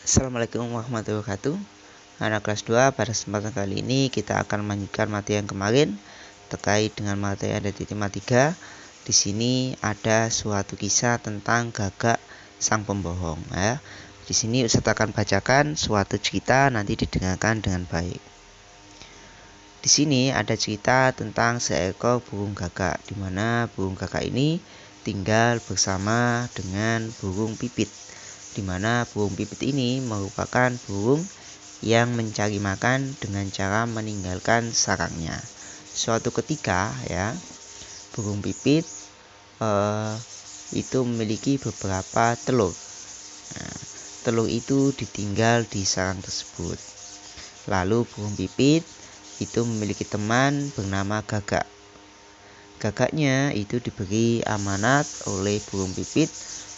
Assalamualaikum warahmatullahi wabarakatuh. Anak kelas 2, pada kesempatan kali ini kita akan melanjutkan materi yang kemarin terkait dengan materi ada di tema 3. Di sini ada suatu kisah tentang gagak sang pembohong ya. Di sini Ustaz akan bacakan suatu cerita, nanti didengarkan dengan baik. Di sini ada cerita tentang seekor burung gagak, di mana burung gagak ini tinggal bersama dengan burung pipit, di mana burung pipit ini merupakan burung yang mencari makan dengan cara meninggalkan sarangnya. Suatu ketika ya, burung pipit itu memiliki beberapa telur. Nah, telur itu ditinggal di sarang tersebut. Lalu burung pipit itu memiliki teman bernama gagak. Gagaknya itu diberi amanat oleh burung pipit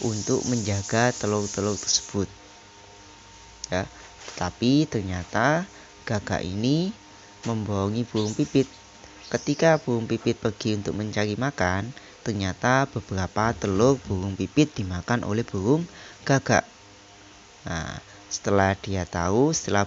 untuk menjaga telur-telur tersebut ya. Tetapi ternyata gagak ini membohongi burung pipit. Ketika burung pipit pergi untuk mencari makan, ternyata beberapa telur burung pipit dimakan oleh burung gagak. Nah, setelah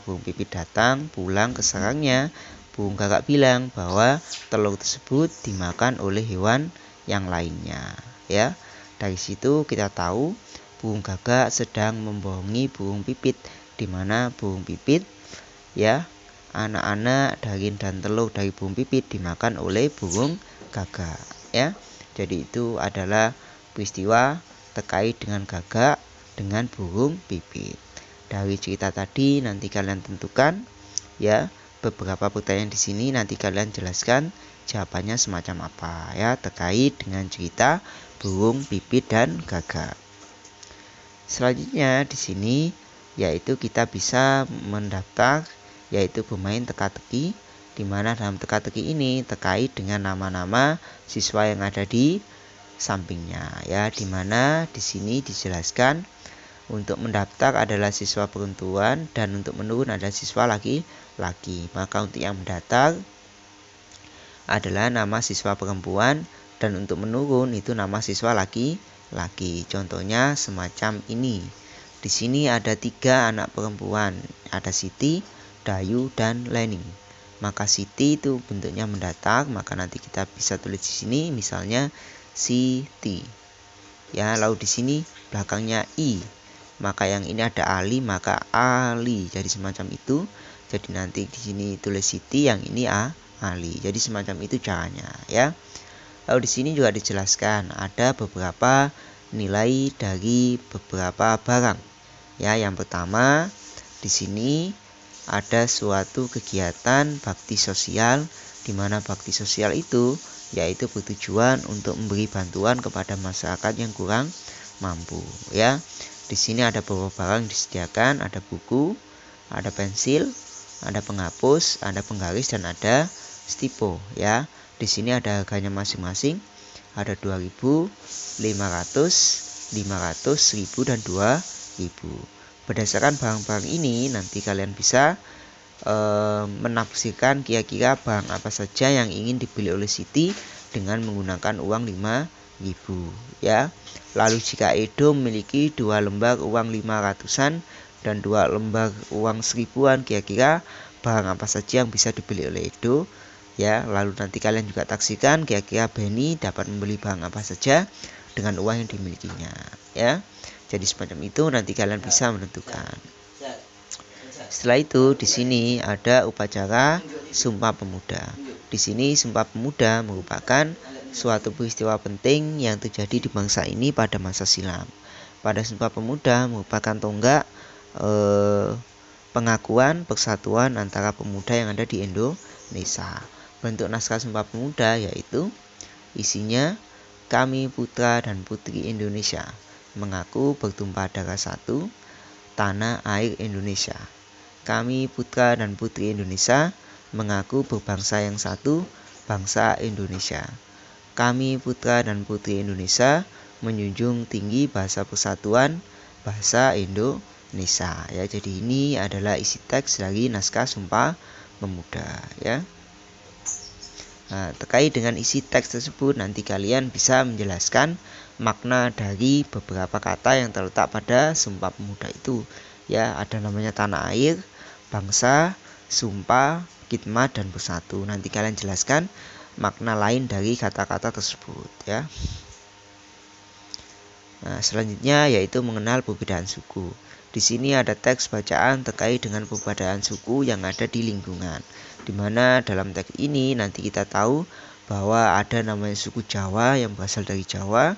burung pipit datang pulang ke sarangnya, burung gagak bilang bahwa telur tersebut dimakan oleh hewan yang lainnya ya. Dari situ kita tahu burung gagak sedang membohongi burung pipit, di mana burung pipit ya, anak-anak daging dan telur dari burung pipit dimakan oleh burung gagak ya. Jadi itu adalah peristiwa terkait dengan gagak dengan burung pipit. Dari cerita tadi nanti kalian tentukan ya beberapa pertanyaan di sini, nanti kalian jelaskan jawabannya semacam apa ya terkait dengan cerita burung pipit dan gagak. Selanjutnya di sini yaitu kita bisa mendaftar yaitu bermain teka-teki, di mana dalam teka-teki ini terkait dengan nama-nama siswa yang ada di sampingnya ya, di mana di sini dijelaskan untuk mendaftar adalah siswa perempuan dan untuk menurun adalah siswa laki-laki. Maka untuk yang mendaftar adalah nama siswa perempuan dan untuk menurun itu nama siswa laki-laki. Contohnya semacam ini. Di sini ada 3 anak perempuan, ada Siti, Dayu, dan Lening. Maka Siti itu bentuknya mendatar, maka nanti kita bisa tulis di sini misalnya Siti. Ya, lalu di sini belakangnya I. Maka yang ini ada Ali, maka Ali. Jadi semacam itu. Jadi nanti di sini tulis Siti, yang ini Ali. Jadi semacam itu caranya ya. Lalu di sini juga dijelaskan ada beberapa nilai dari beberapa barang. Ya, yang pertama di sini ada suatu kegiatan bakti sosial, di mana bakti sosial itu yaitu bertujuan untuk memberi bantuan kepada masyarakat yang kurang mampu ya. Di sini ada beberapa barang disediakan, ada buku, ada pensil, ada penghapus, ada penggaris, dan ada stipo ya. Di sini ada harganya masing-masing, ada 2.000, 500, 500, 1.000, dan 2.000. Berdasarkan barang-barang ini nanti kalian bisa menafsirkan kira-kira barang apa saja yang ingin dibeli oleh Siti dengan menggunakan uang 5.000 ya. Lalu jika Edo memiliki 2 lembar uang 500-an dan 2 lembar uang 1.000-an, kira-kira barang apa saja yang bisa dibeli oleh Edo ya. Lalu nanti kalian juga taksikan kira-kira Beni dapat membeli barang apa saja dengan uang yang dimilikinya ya. Jadi semacam itu nanti kalian bisa menentukan. Setelah itu di sini ada upacara Sumpah Pemuda. Di sini Sumpah Pemuda merupakan suatu peristiwa penting yang terjadi di bangsa ini pada masa silam. Pada Sumpah Pemuda merupakan tonggak pengakuan persatuan antara pemuda yang ada di Indonesia. Bentuk naskah Sumpah Pemuda yaitu isinya, kami putra dan putri Indonesia mengaku bertumpah darah satu, tanah air Indonesia. Kami putra dan putri Indonesia mengaku berbangsa yang satu, bangsa Indonesia. Kami putra dan putri Indonesia menjunjung tinggi bahasa persatuan, bahasa Indonesia ya. Jadi ini adalah isi teks dari naskah Sumpah Pemuda ya. Nah, terkait dengan isi teks tersebut nanti kalian bisa menjelaskan makna dari beberapa kata yang terletak pada Sumpah Pemuda itu. Ya, ada namanya tanah air, bangsa, sumpah, khidmat, dan bersatu. Nanti kalian jelaskan makna lain dari kata-kata tersebut ya. Nah, selanjutnya yaitu mengenal perbedaan suku. Di sini ada teks bacaan terkait dengan perbedaan suku yang ada di lingkungan. Dimana dalam teks ini nanti kita tahu bahwa ada namanya suku Jawa yang berasal dari Jawa,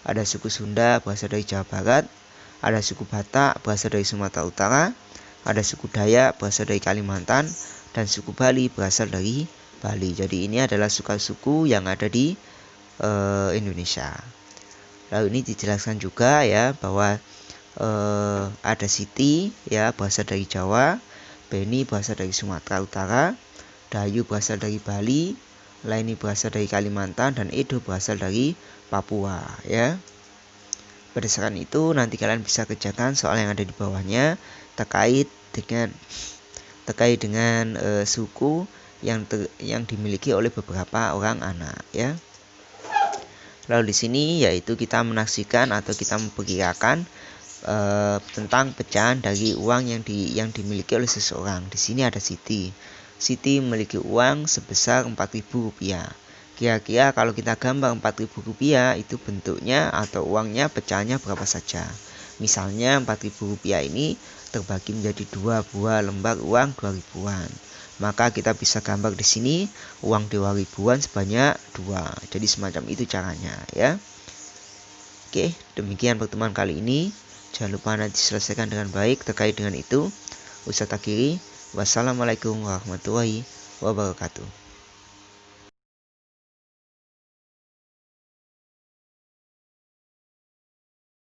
ada suku Sunda berasal dari Jawa Barat, ada suku Batak berasal dari Sumatera Utara, ada suku Dayak berasal dari Kalimantan, dan suku Bali berasal dari Bali. Jadi ini adalah suku-suku yang ada di Indonesia. Lalu ini dijelaskan juga ya bahwa ada Siti ya berasal dari Jawa, Beni berasal dari Sumatera Utara, Dayu berasal dari Bali, Laini berasal dari Kalimantan, dan Edo berasal dari Papua ya. Berdasarkan itu nanti kalian bisa kerjakan soal yang ada di bawahnya terkait dengan suku yang dimiliki oleh beberapa orang anak ya. Lalu di sini yaitu kita menaksikan atau kita memperkirakan tentang pecahan dari uang yang dimiliki oleh seseorang. Di sini ada Siti. Siti memiliki uang sebesar Rp4.000. Kira-kira kalau kita gambar Rp4.000 itu bentuknya atau uangnya pecahannya berapa saja. Misalnya Rp4.000 ini terbagi menjadi 2 buah lembar uang 2.000-an. Maka kita bisa gambar di sini uang 2.000-an sebanyak 2. Jadi semacam itu caranya ya. Oke, demikian pertemuan kali ini. Jangan lupa nanti selesaikan dengan baik terkait dengan itu. Ustadz akhiri. Wassalamualaikum warahmatullahi wabarakatuh.